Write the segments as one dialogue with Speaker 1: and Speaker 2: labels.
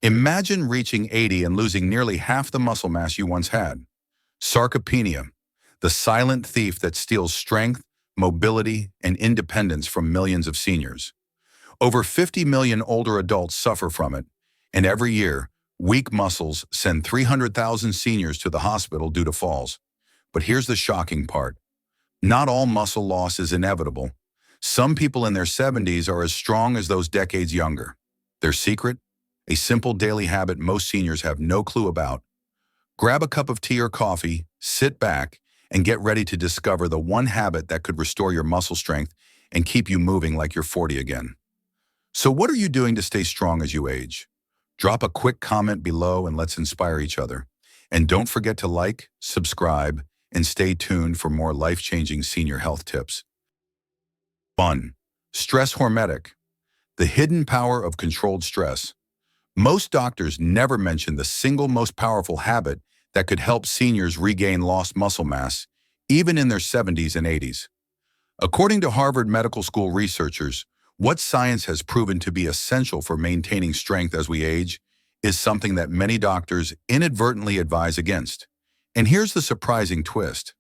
Speaker 1: Imagine reaching 80 and losing nearly half the muscle mass you once had. Sarcopenia, the silent thief that steals strength, mobility, and independence from millions of seniors. Over 50 million older adults suffer from it, and every year, weak muscles send 300,000 seniors to the hospital due to falls. But here's the shocking part. Not all muscle loss is inevitable. Some people in their 70s are as strong as those decades younger. Their secret? A simple daily habit most seniors have no clue about. Grab a cup of tea or coffee, sit back, and get ready to discover the one habit that could restore your muscle strength and keep you moving like you're 40 again. So what are you doing to stay strong as you age? Drop a quick comment below and let's inspire each other. And don't forget to like, subscribe, and stay tuned for more life-changing senior health tips. 1. Stress hormetic. The hidden power of controlled stress. Most doctors never mention the single most powerful habit that could help seniors regain lost muscle mass, even in their 70s and 80s. According to Harvard Medical School researchers, what science has proven to be essential for maintaining strength as we age is something that many doctors inadvertently advise against. And here's the surprising twist.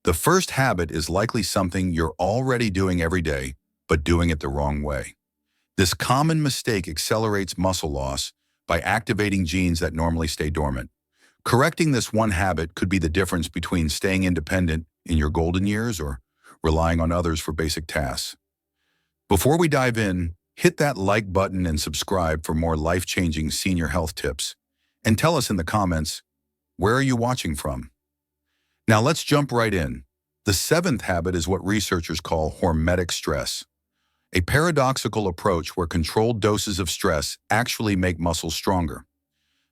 Speaker 1: The first habit is likely something you're already doing every day, but doing it the wrong way. This common mistake accelerates muscle loss by activating genes that normally stay dormant. Correcting this one habit could be the difference between staying independent in your golden years or relying on others for basic tasks. Before we dive in, hit that like button and subscribe for more life-changing senior health tips. And tell us in the comments, where are you watching from? Now let's jump right in. The 7th habit is what researchers call hormetic stress. A paradoxical approach where controlled doses of stress actually make muscles stronger.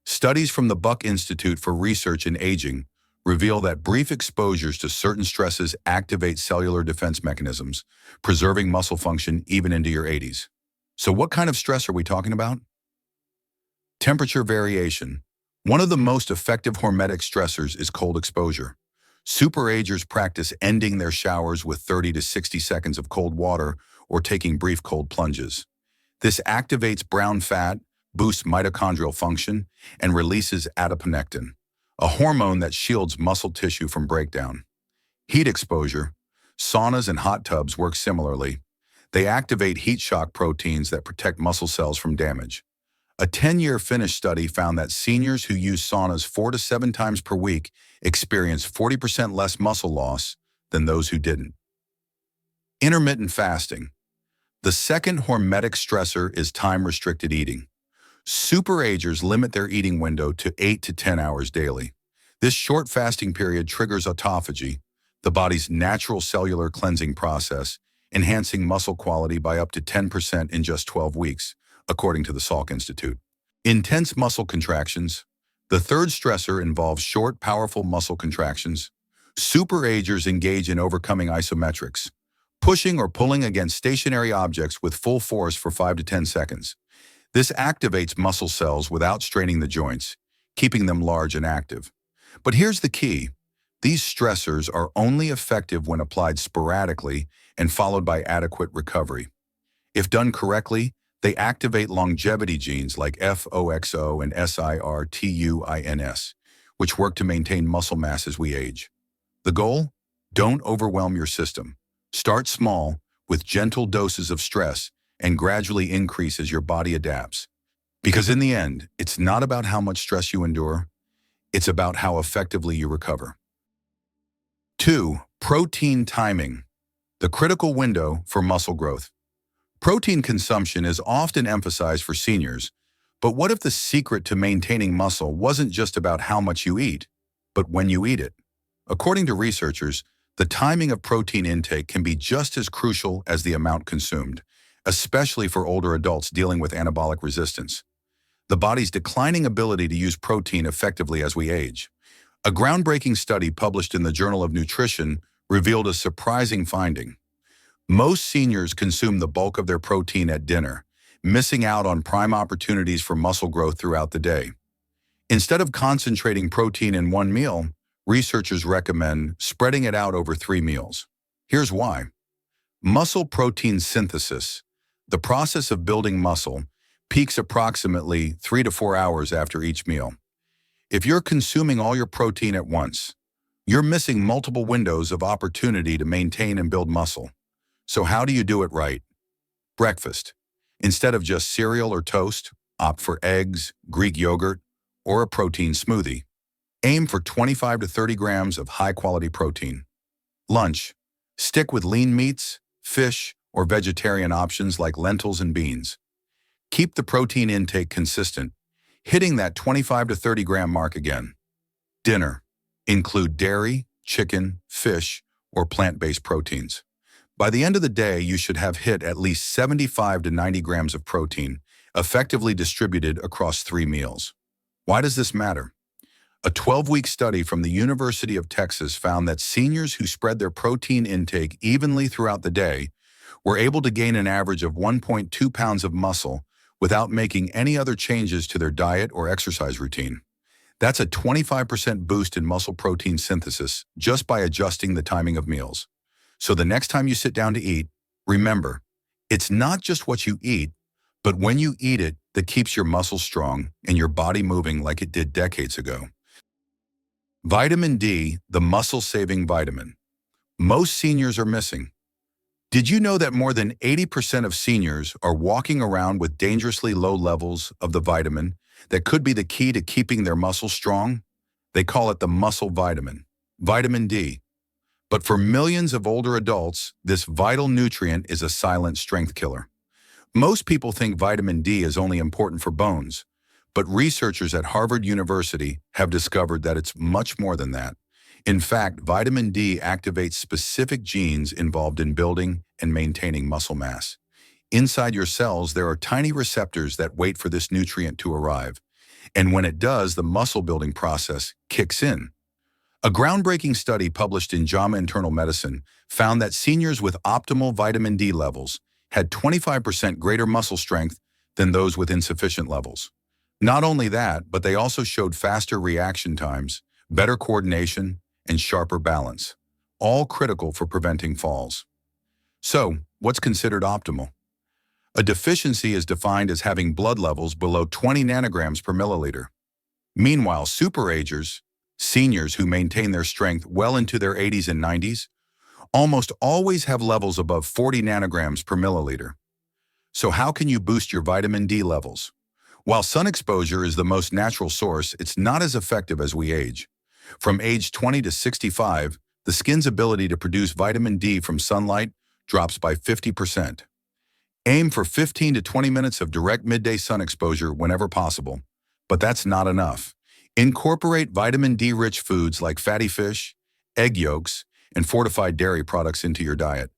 Speaker 1: Studies from the Buck Institute for Research in Aging reveal that brief exposures to certain stresses activate cellular defense mechanisms, preserving muscle function even into your 80s. So what kind of stress are we talking about? Temperature variation. One of the most effective hormetic stressors is cold exposure. Superagers practice ending their showers with 30 to 60 seconds of cold water or taking brief cold plunges. This activates brown fat, boosts mitochondrial function, and releases adiponectin, a hormone that shields muscle tissue from breakdown. Heat exposure. Saunas and hot tubs work similarly. They activate heat shock proteins that protect muscle cells from damage. A 10-year Finnish study found that seniors who use saunas 4 to 7 times per week experience 40% less muscle loss than those who didn't. Intermittent fasting. The second hormetic stressor is time-restricted eating. Superagers limit their eating window to 8 to 10 hours daily. This short fasting period triggers autophagy, the body's natural cellular cleansing process, enhancing muscle quality by up to 10% in just 12 weeks, according to the Salk Institute. Intense muscle contractions. The third stressor involves short, powerful muscle contractions. Superagers engage in overcoming isometrics, pushing or pulling against stationary objects with full force for 5 to 10 seconds. This activates muscle cells without straining the joints, keeping them large and active. But here's the key. These stressors are only effective when applied sporadically and followed by adequate recovery. If done correctly, they activate longevity genes like FOXO and SIRTUINS, which work to maintain muscle mass as we age. The goal? Don't overwhelm your system. Start small, with gentle doses of stress, and gradually increase as your body adapts. Because in the end, it's not about how much stress you endure, it's about how effectively you recover. 2. Protein timing. The critical window for muscle growth. Protein consumption is often emphasized for seniors, but what if the secret to maintaining muscle wasn't just about how much you eat, but when you eat it? According to researchers, the timing of protein intake can be just as crucial as the amount consumed, especially for older adults dealing with anabolic resistance. The body's declining ability to use protein effectively as we age. A groundbreaking study published in the Journal of Nutrition revealed a surprising finding. Most seniors consume the bulk of their protein at dinner, missing out on prime opportunities for muscle growth throughout the day. Instead of concentrating protein in one meal, researchers recommend spreading it out over 3 meals. Here's why. Muscle protein synthesis, the process of building muscle, peaks approximately 3 to 4 hours after each meal. If you're consuming all your protein at once, you're missing multiple windows of opportunity to maintain and build muscle. So how do you do it right? Breakfast. Instead of just cereal or toast, opt for eggs, Greek yogurt, or a protein smoothie. Aim for 25 to 30 grams of high-quality protein. Lunch. Stick with lean meats, fish, or vegetarian options like lentils and beans. Keep the protein intake consistent, hitting that 25 to 30 gram mark again. Dinner. Include dairy, chicken, fish, or plant-based proteins. By the end of the day, you should have hit at least 75 to 90 grams of protein, effectively distributed across 3 meals. Why does this matter? A 12-week study from the University of Texas found that seniors who spread their protein intake evenly throughout the day were able to gain an average of 1.2 pounds of muscle without making any other changes to their diet or exercise routine. That's a 25% boost in muscle protein synthesis just by adjusting the timing of meals. So the next time you sit down to eat, remember, it's not just what you eat, but when you eat it that keeps your muscles strong and your body moving like it did decades ago. Vitamin D, the muscle-saving vitamin. Most seniors are missing. Did you know that more than 80% of seniors are walking around with dangerously low levels of the vitamin that could be the key to keeping their muscles strong? They call it the muscle vitamin, vitamin D. But for millions of older adults, this vital nutrient is a silent strength killer. Most people think vitamin D is only important for bones, but researchers at Harvard University have discovered that it's much more than that. In fact, vitamin D activates specific genes involved in building and maintaining muscle mass. Inside your cells, there are tiny receptors that wait for this nutrient to arrive. And when it does, the muscle-building process kicks in. A groundbreaking study published in JAMA Internal Medicine found that seniors with optimal vitamin D levels had 25% greater muscle strength than those with insufficient levels. Not only that, but they also showed faster reaction times, better coordination, and sharper balance, all critical for preventing falls. So, what's considered optimal? A deficiency is defined as having blood levels below 20 nanograms per milliliter. Meanwhile, superagers, seniors who maintain their strength well into their 80s and 90s, almost always have levels above 40 nanograms per milliliter. So how can you boost your vitamin D levels? While sun exposure is the most natural source, it's not as effective as we age. From age 20 to 65, the skin's ability to produce vitamin D from sunlight drops by 50%. Aim for 15 to 20 minutes of direct midday sun exposure whenever possible. But that's not enough. Incorporate vitamin D-rich foods like fatty fish, egg yolks, and fortified dairy products into your diet.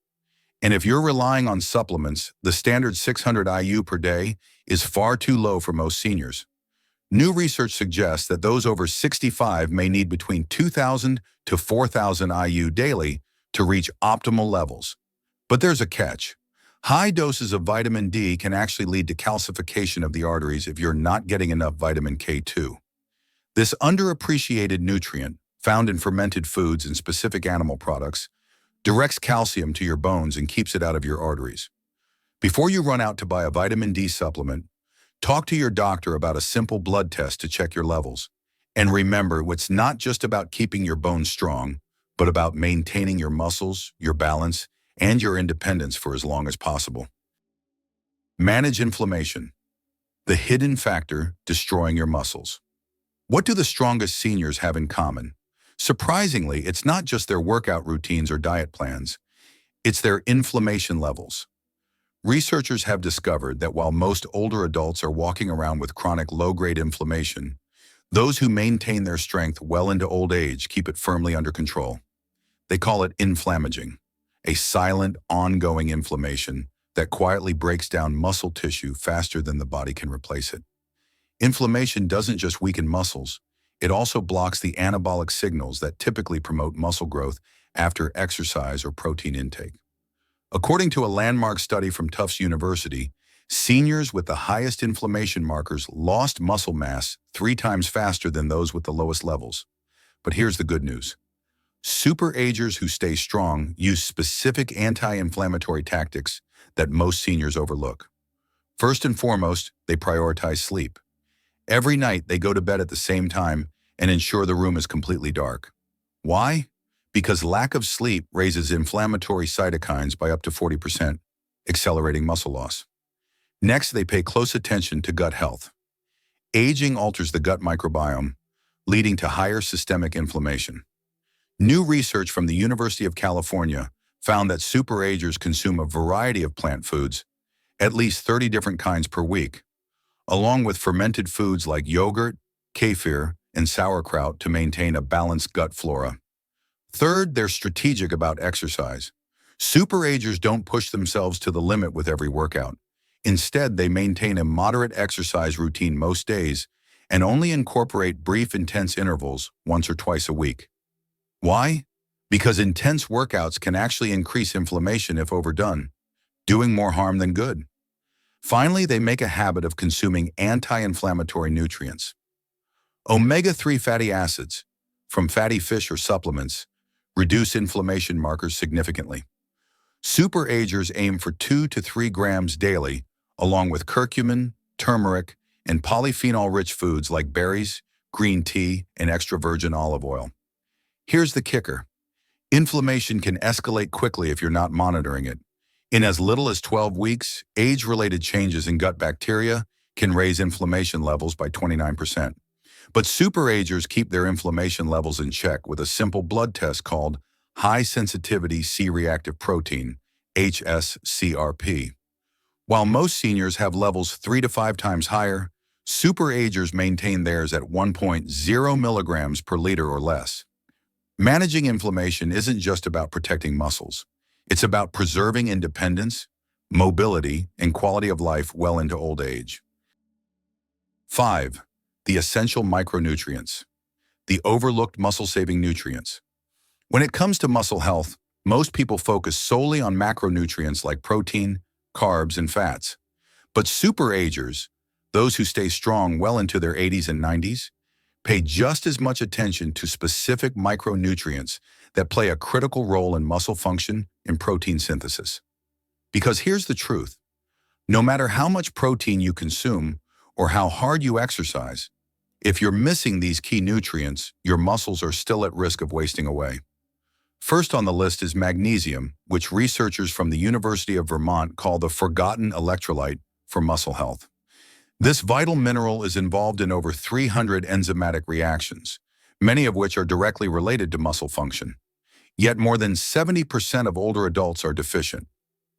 Speaker 1: And if you're relying on supplements, the standard 600 IU per day is far too low for most seniors. New research suggests that those over 65 may need between 2,000 to 4,000 IU daily to reach optimal levels. But there's a catch. High doses of vitamin D can actually lead to calcification of the arteries if you're not getting enough vitamin K2. This underappreciated nutrient, found in fermented foods and specific animal products, directs calcium to your bones and keeps it out of your arteries. Before you run out to buy a vitamin D supplement, talk to your doctor about a simple blood test to check your levels. And remember, it's not just about keeping your bones strong, but about maintaining your muscles, your balance, and your independence for as long as possible. Manage inflammation, the hidden factor destroying your muscles. What do the strongest seniors have in common? Surprisingly, it's not just their workout routines or diet plans. It's their inflammation levels. Researchers have discovered that while most older adults are walking around with chronic low-grade inflammation, those who maintain their strength well into old age keep it firmly under control. They call it inflammaging, a silent, ongoing inflammation that quietly breaks down muscle tissue faster than the body can replace it. Inflammation doesn't just weaken muscles, it also blocks the anabolic signals that typically promote muscle growth after exercise or protein intake. According to a landmark study from Tufts University, seniors with the highest inflammation markers lost muscle mass 3 times faster than those with the lowest levels. But here's the good news. Superagers who stay strong use specific anti-inflammatory tactics that most seniors overlook. First and foremost, they prioritize sleep. Every night, they go to bed at the same time and ensure the room is completely dark. Why? Because lack of sleep raises inflammatory cytokines by up to 40%, accelerating muscle loss. Next, they pay close attention to gut health. Aging alters the gut microbiome, leading to higher systemic inflammation. New research from the University of California found that superagers consume a variety of plant foods, at least 30 different kinds per week, along with fermented foods like yogurt, kefir, and sauerkraut to maintain a balanced gut flora. Third, they're strategic about exercise. Superagers don't push themselves to the limit with every workout. Instead, they maintain a moderate exercise routine most days and only incorporate brief, intense intervals once or twice a week. Why? Because intense workouts can actually increase inflammation if overdone, doing more harm than good. Finally, they make a habit of consuming anti-inflammatory nutrients. Omega-3 fatty acids, from fatty fish or supplements, reduce inflammation markers significantly. Superagers aim for 2 to 3 grams daily, along with curcumin, turmeric, and polyphenol-rich foods like berries, green tea, and extra virgin olive oil. Here's the kicker. Inflammation can escalate quickly if you're not monitoring it. In as little as 12 weeks, age-related changes in gut bacteria can raise inflammation levels by 29%. But superagers keep their inflammation levels in check with a simple blood test called high-sensitivity C-reactive protein, HSCRP. While most seniors have levels 3 to 5 times higher, superagers maintain theirs at 1.0 milligrams per liter or less. Managing inflammation isn't just about protecting muscles. It's about preserving independence, mobility, and quality of life well into old age. 5. The essential micronutrients. The overlooked muscle-saving nutrients. When it comes to muscle health, most people focus solely on macronutrients like protein, carbs, and fats. But superagers, those who stay strong well into their 80s and 90s, pay just as much attention to specific micronutrients that play a critical role in muscle function and protein synthesis. Because here's the truth. No matter how much protein you consume or how hard you exercise, if you're missing these key nutrients, your muscles are still at risk of wasting away. First on the list is magnesium, which researchers from the University of Vermont call the forgotten electrolyte for muscle health. This vital mineral is involved in over 300 enzymatic reactions, many of which are directly related to muscle function. Yet more than 70% of older adults are deficient.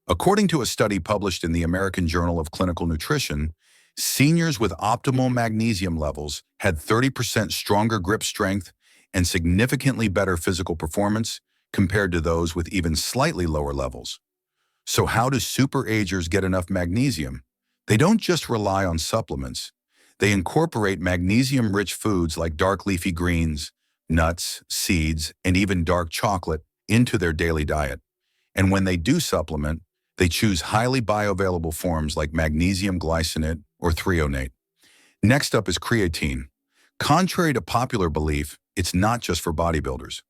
Speaker 1: According to a study published in the American Journal of Clinical Nutrition, seniors with optimal magnesium levels had 30% stronger grip strength and significantly better physical performance compared to those with even slightly lower levels. So how do superagers get enough magnesium? They don't just rely on supplements. They incorporate magnesium-rich foods like dark leafy greens, nuts, seeds, and even dark chocolate into their daily diet. And when they do supplement, they choose highly bioavailable forms like magnesium glycinate or threonate. Next up is creatine. Contrary to popular belief, it's not just for bodybuilders.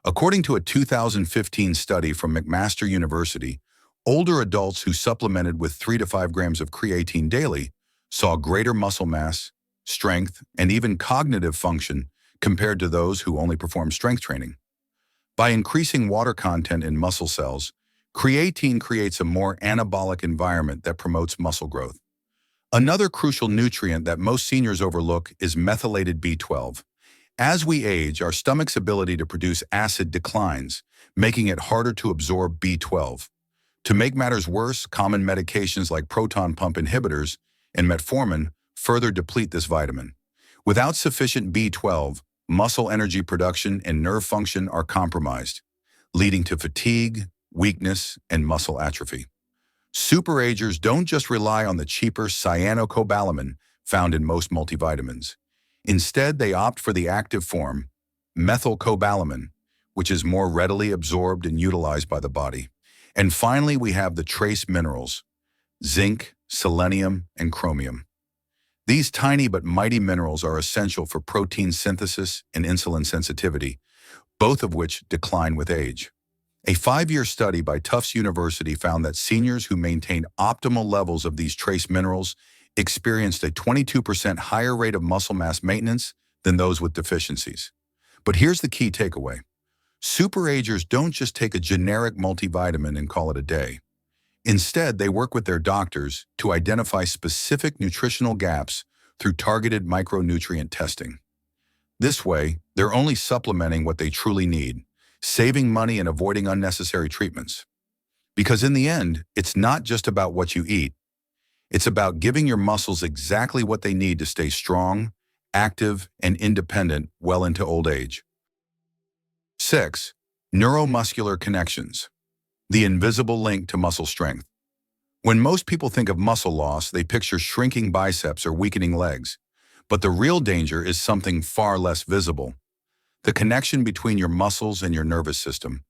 Speaker 1: According to a 2015 study from McMaster University, older adults who supplemented with 3 to 5 grams of creatine daily saw greater muscle mass, strength, and even cognitive function compared to those who only performed strength training. By increasing water content in muscle cells, creatine creates a more anabolic environment that promotes muscle growth. Another crucial nutrient that most seniors overlook is methylated B12. As we age, our stomach's ability to produce acid declines, making it harder to absorb B12. To make matters worse, common medications like proton pump inhibitors and metformin further deplete this vitamin. Without sufficient B12, muscle energy production and nerve function are compromised, leading to fatigue, weakness, and muscle atrophy. Superagers don't just rely on the cheaper cyanocobalamin found in most multivitamins. Instead, they opt for the active form, methylcobalamin, which is more readily absorbed and utilized by the body. And finally, we have the trace minerals, zinc, selenium, and chromium. These tiny but mighty minerals are essential for protein synthesis and insulin sensitivity, both of which decline with age. A 5-year study by Tufts University found that seniors who maintained optimal levels of these trace minerals experienced a 22% higher rate of muscle mass maintenance than those with deficiencies. But here's the key takeaway. Superagers don't just take a generic multivitamin and call it a day. Instead, they work with their doctors to identify specific nutritional gaps through targeted micronutrient testing. This way, they're only supplementing what they truly need, saving money and avoiding unnecessary treatments. Because in the end, it's not just about what you eat. It's about giving your muscles exactly what they need to stay strong, active, and independent well into old age. 6. Neuromuscular connections. The invisible link to muscle strength. When most people think of muscle loss, they picture shrinking biceps or weakening legs. But the real danger is something far less visible. The connection between your muscles and your nervous system.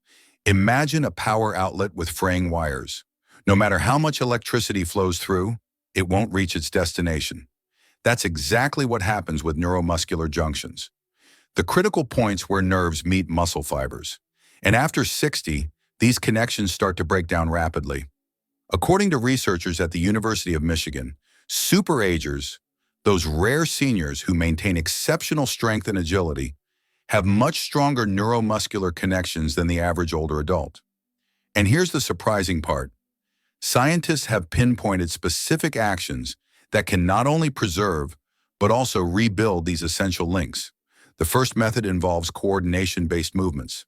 Speaker 1: Imagine a power outlet with fraying wires. No matter how much electricity flows through, it won't reach its destination. That's exactly what happens with neuromuscular junctions. The critical points where nerves meet muscle fibers. And after 60, these connections start to break down rapidly. According to researchers at the University of Michigan, superagers, those rare seniors who maintain exceptional strength and agility, have much stronger neuromuscular connections than the average older adult. And here's the surprising part. Scientists have pinpointed specific actions that can not only preserve, but also rebuild these essential links. The first method involves coordination-based movements.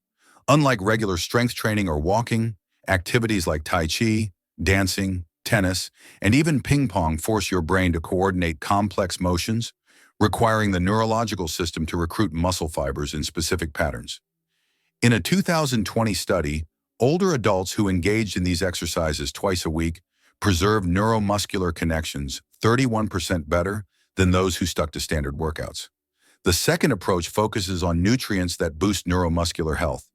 Speaker 1: Unlike regular strength training or walking, activities like Tai Chi, dancing, tennis, and even ping pong force your brain to coordinate complex motions, requiring the neurological system to recruit muscle fibers in specific patterns. In a 2020 study, older adults who engaged in these exercises twice a week preserved neuromuscular connections 31% better than those who stuck to standard workouts. The second approach focuses on nutrients that boost neuromuscular health.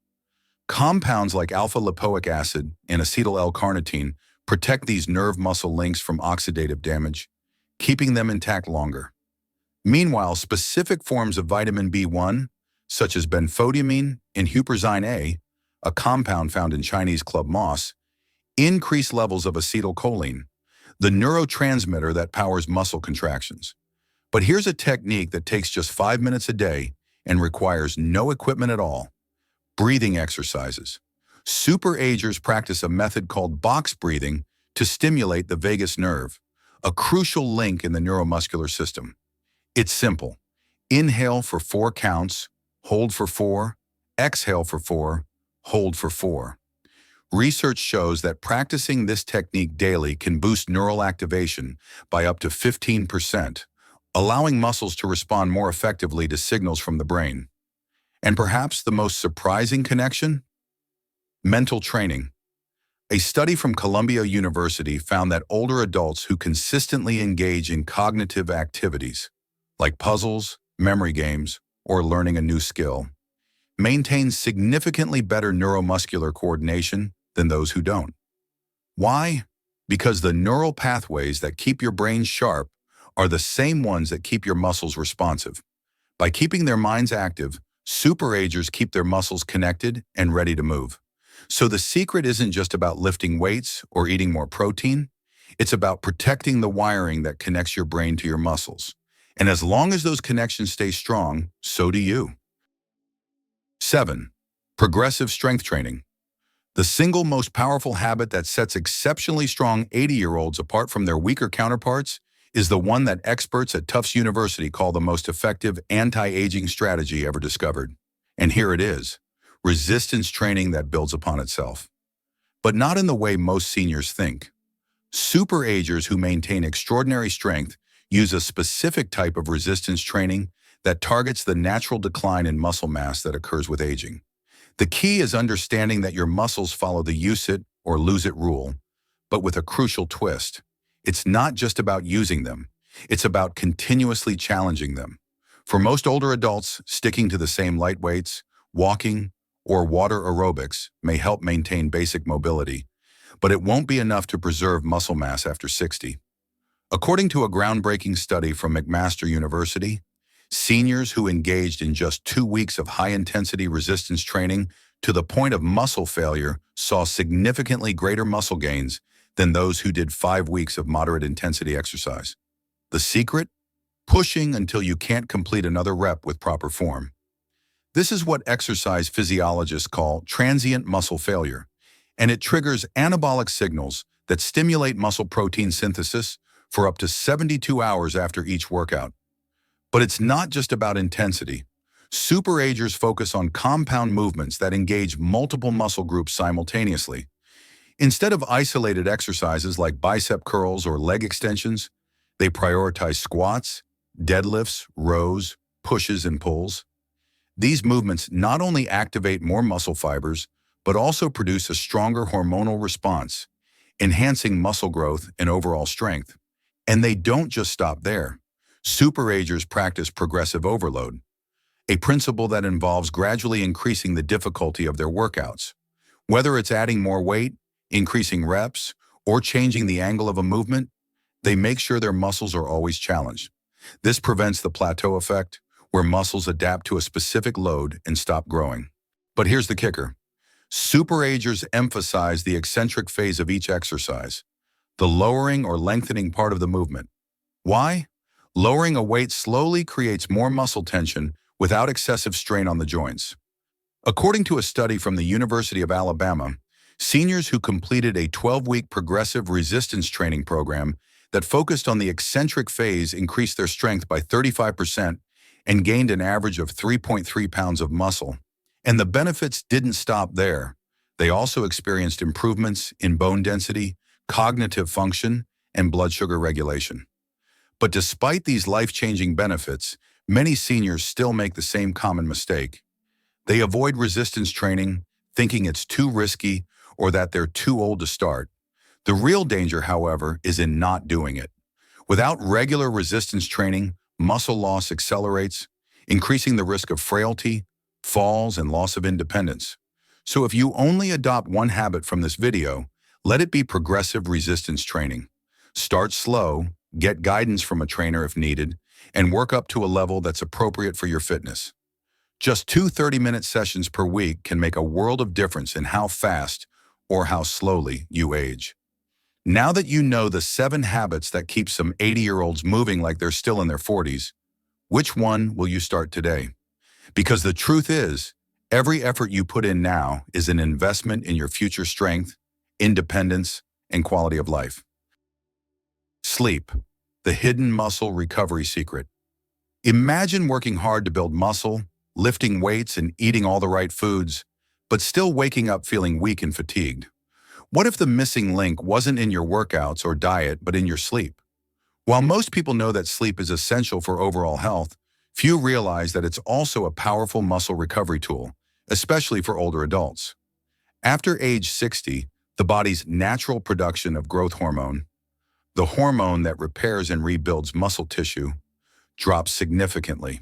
Speaker 1: Compounds like alpha-lipoic acid and acetyl L-carnitine protect these nerve-muscle links from oxidative damage, keeping them intact longer. Meanwhile, specific forms of vitamin B1, such as benfotiamine and huperzine A compound found in Chinese club moss, increase levels of acetylcholine, the neurotransmitter that powers muscle contractions. But here's a technique that takes just 5 minutes a day and requires no equipment at all. Breathing exercises. Superagers practice a method called box breathing to stimulate the vagus nerve, a crucial link in the neuromuscular system. It's simple. Inhale for 4 counts, hold for 4, exhale for 4, hold for 4. Research shows that practicing this technique daily can boost neural activation by up to 15%, allowing muscles to respond more effectively to signals from the brain. And perhaps the most surprising connection? Mental training. A study from Columbia University found that older adults who consistently engage in cognitive activities, like puzzles, memory games, or learning a new skill, maintain significantly better neuromuscular coordination than those who don't. Why? Because the neural pathways that keep your brain sharp are the same ones that keep your muscles responsive. By keeping their minds active, superagers keep their muscles connected and ready to move. So the secret isn't just about lifting weights or eating more protein. It's about protecting the wiring that connects your brain to your muscles. And as long as those connections stay strong, so do you. 7. Progressive strength training. The single most powerful habit that sets exceptionally strong 80-year-olds apart from their weaker counterparts is the one that experts at Tufts University call the most effective anti-aging strategy ever discovered. And here it is, resistance training that builds upon itself. But not in the way most seniors think. Superagers who maintain extraordinary strength use a specific type of resistance training that targets the natural decline in muscle mass that occurs with aging. The key is understanding that your muscles follow the use it or lose it rule, but with a crucial twist. It's not just about using them. It's about continuously challenging them. For most older adults, sticking to the same light weights, walking, or water aerobics may help maintain basic mobility, but it won't be enough to preserve muscle mass after 60. According to a groundbreaking study from McMaster University, seniors who engaged in just 2 weeks of high-intensity resistance training to the point of muscle failure saw significantly greater muscle gains than those who did 5 weeks of moderate intensity exercise. The secret? Pushing until you can't complete another rep with proper form. This is what exercise physiologists call transient muscle failure, and it triggers anabolic signals that stimulate muscle protein synthesis for up to 72 hours after each workout. But it's not just about intensity. Superagers focus on compound movements that engage multiple muscle groups simultaneously. Instead of isolated exercises like bicep curls or leg extensions, they prioritize squats, deadlifts, rows, pushes, and pulls. These movements not only activate more muscle fibers, but also produce a stronger hormonal response, enhancing muscle growth and overall strength. And they don't just stop there. Superagers practice progressive overload, a principle that involves gradually increasing the difficulty of their workouts. Whether it's adding more weight, increasing reps, or changing the angle of a movement, they make sure their muscles are always challenged. This prevents the plateau effect, where muscles adapt to a specific load and stop growing. But here's the kicker. Superagers emphasize the eccentric phase of each exercise, the lowering or lengthening part of the movement. Why? Lowering a weight slowly creates more muscle tension without excessive strain on the joints. According to a study from the University of Alabama, seniors who completed a 12-week progressive resistance training program that focused on the eccentric phase increased their strength by 35% and gained an average of 3.3 pounds of muscle. And the benefits didn't stop there. They also experienced improvements in bone density, cognitive function, and blood sugar regulation. But despite these life-changing benefits, many seniors still make the same common mistake. They avoid resistance training, thinking it's too risky or that they're too old to start. The real danger, however, is in not doing it. Without regular resistance training, muscle loss accelerates, increasing the risk of frailty, falls, and loss of independence. So if you only adopt one habit from this video, let it be progressive resistance training. Start slow, get guidance from a trainer if needed, and work up to a level that's appropriate for your fitness. Just 2 30-minute sessions per week can make a world of difference in how fast or how slowly you age. Now that you know the 7 habits that keep some 80-year-olds moving like they're still in their 40s, which one will you start today? Because the truth is, every effort you put in now is an investment in your future strength, independence, and quality of life. Sleep, the hidden muscle recovery secret. Imagine working hard to build muscle, lifting weights and eating all the right foods, but still waking up feeling weak and fatigued. What if the missing link wasn't in your workouts or diet, but in your sleep? While most people know that sleep is essential for overall health, few realize that it's also a powerful muscle recovery tool, especially for older adults. After age 60, the body's natural production of growth hormone, the hormone that repairs and rebuilds muscle tissue, drops significantly.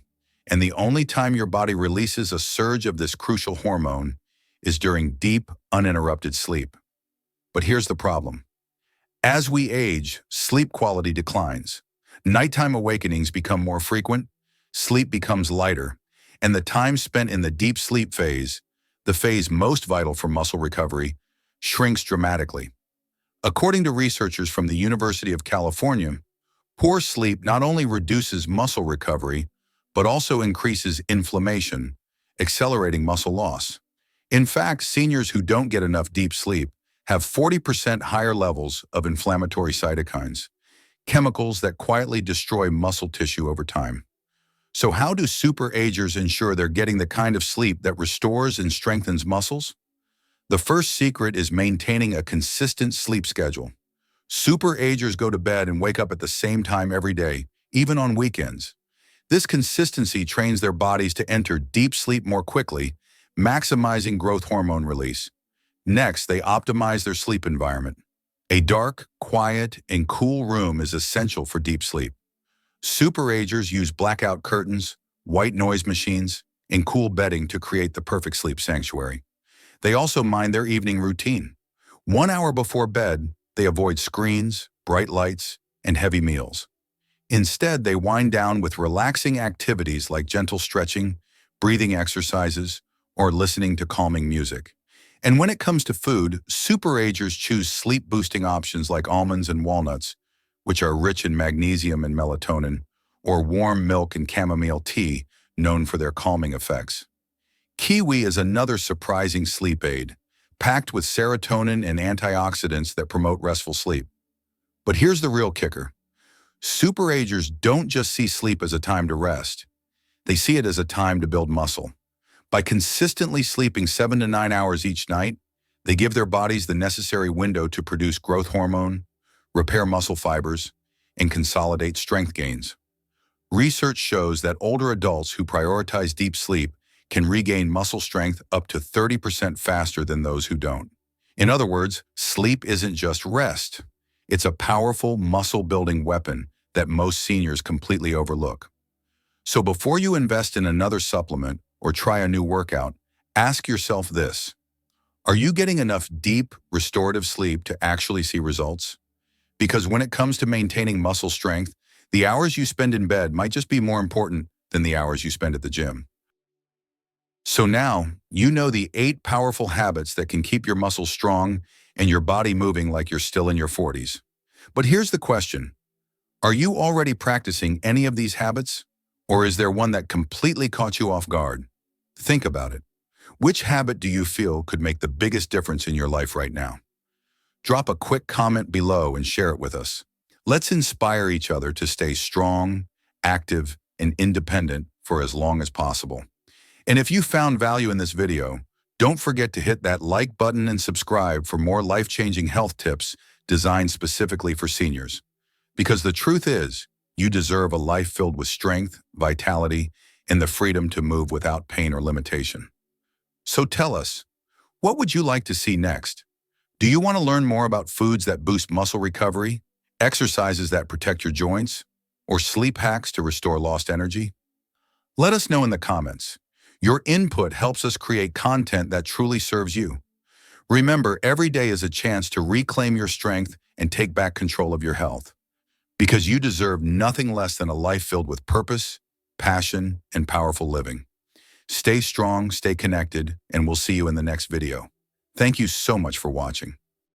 Speaker 1: And the only time your body releases a surge of this crucial hormone is during deep, uninterrupted sleep. But here's the problem. As we age, sleep quality declines. Nighttime awakenings become more frequent, sleep becomes lighter, and the time spent in the deep sleep phase, the phase most vital for muscle recovery, shrinks dramatically. According to researchers from the University of California, poor sleep not only reduces muscle recovery, but also increases inflammation, accelerating muscle loss. In fact, seniors who don't get enough deep sleep have 40% higher levels of inflammatory cytokines, chemicals that quietly destroy muscle tissue over time. So how do superagers ensure they're getting the kind of sleep that restores and strengthens muscles? The first secret is maintaining a consistent sleep schedule. Superagers go to bed and wake up at the same time every day, even on weekends. This consistency trains their bodies to enter deep sleep more quickly, maximizing growth hormone release. Next, they optimize their sleep environment. A dark, quiet, and cool room is essential for deep sleep. Superagers use blackout curtains, white noise machines, and cool bedding to create the perfect sleep sanctuary. They also mind their evening routine. 1 hour before bed, they avoid screens, bright lights, and heavy meals. Instead, they wind down with relaxing activities like gentle stretching, breathing exercises, or listening to calming music. And when it comes to food, superagers choose sleep-boosting options like almonds and walnuts, which are rich in magnesium and melatonin, or warm milk and chamomile tea, known for their calming effects. Kiwi is another surprising sleep aid, packed with serotonin and antioxidants that promote restful sleep. But here's the real kicker. Superagers don't just see sleep as a time to rest. They see it as a time to build muscle. By consistently sleeping 7 to 9 hours each night, they give their bodies the necessary window to produce growth hormone, repair muscle fibers, and consolidate strength gains. Research shows that older adults who prioritize deep sleep can regain muscle strength up to 30% faster than those who don't. In other words, sleep isn't just rest. It's a powerful muscle-building weapon that most seniors completely overlook. So before you invest in another supplement or try a new workout, ask yourself this: are you getting enough deep, restorative sleep to actually see results? Because when it comes to maintaining muscle strength, the hours you spend in bed might just be more important than the hours you spend at the gym. So now, you know the 8 powerful habits that can keep your muscles strong and your body moving like you're still in your 40s. But here's the question: are you already practicing any of these habits? Or is there one that completely caught you off guard? Think about it. Which habit do you feel could make the biggest difference in your life right now? Drop a quick comment below and share it with us. Let's inspire each other to stay strong, active, and independent for as long as possible. And if you found value in this video, don't forget to hit that like button and subscribe for more life-changing health tips designed specifically for seniors. Because the truth is, you deserve a life filled with strength, vitality, and the freedom to move without pain or limitation. So tell us, what would you like to see next? Do you want to learn more about foods that boost muscle recovery, exercises that protect your joints, or sleep hacks to restore lost energy? Let us know in the comments. Your input helps us create content that truly serves you. Remember, every day is a chance to reclaim your strength and take back control of your health. Because you deserve nothing less than a life filled with purpose, passion, and powerful living. Stay strong, stay connected, and we'll see you in the next video. Thank you so much for watching.